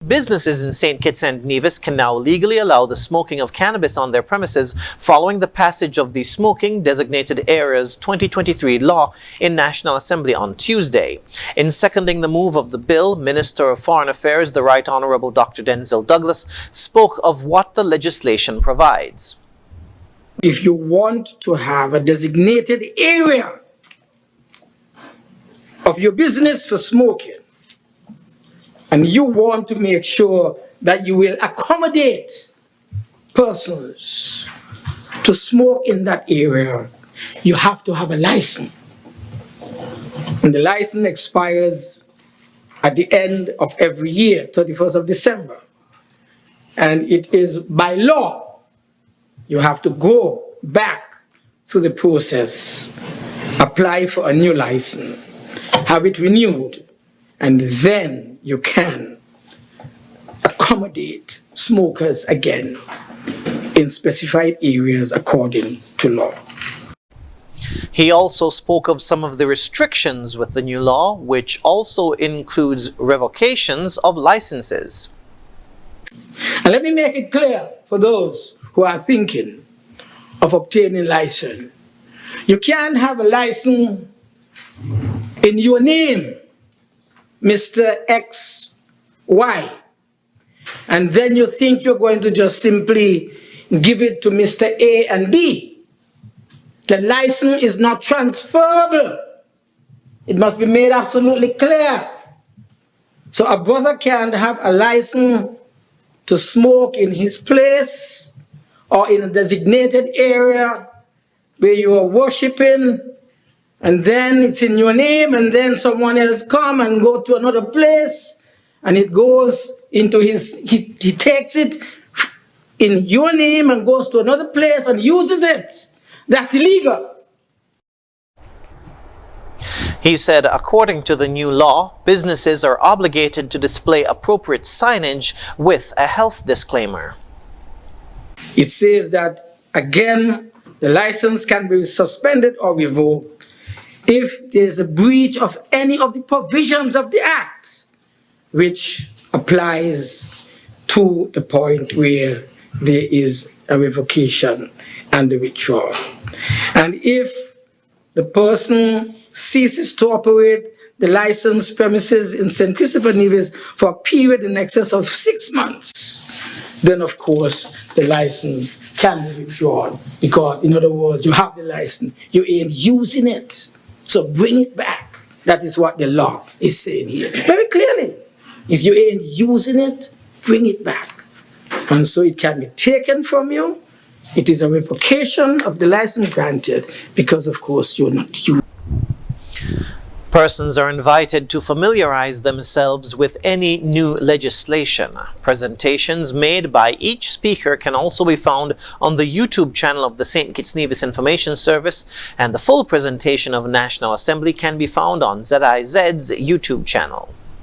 businesses in St. Kitts and Nevis can now legally allow the smoking of cannabis on their premises following the passage of the Smoking Designated Areas 2023 law in National Assembly on Tuesday. In seconding the move of the bill, Minister of Foreign Affairs, the Right Honorable Dr. Denzel Douglas, spoke of what the legislation provides. If you want to have a designated area of your business for smoking, and you want to make sure that you will accommodate persons to smoke in that area, you have to have a license. And the license expires at the end of every year, 31st of December. And it is by law, you have to go back through the process, apply for a new license, have it renewed, and then you can accommodate smokers again in specified areas according to law. He also spoke of some of the restrictions with the new law, which also includes revocations of licenses. And let me make it clear for those who are thinking of obtaining license. You can't have a license in your name, Mr. XY, and then you think you're going to just simply give it to Mr. A and B. The license is not transferable. It must be made absolutely clear. So a brother can't have a license to smoke in his place or in a designated area where you are worshiping, and then it's in your name, and then someone else come and go to another place, and it goes into he takes it in your name and goes to another place and uses it. That's illegal. He said, according to the new law, businesses are obligated to display appropriate signage with a health disclaimer. It says that, again, the license can be suspended or revoked if there is a breach of any of the provisions of the Act, which applies to the point where there is a revocation and a withdrawal. And if the person ceases to operate the licensed premises in St. Christopher Nevis for a period in excess of 6 months, then of course the license can be withdrawn, because in other words, you have the license, you ain't using it. So bring it back. That is what the law is saying here. Very clearly. If you ain't using it, bring it back. And so it can be taken from you. It is a revocation of the license granted because, of course, you're not using. Persons are invited to familiarize themselves with any new legislation. Presentations made by each speaker can also be found on the YouTube channel of the St. Kitts Nevis Information Service, and the full presentation of National Assembly can be found on ZIZ's YouTube channel.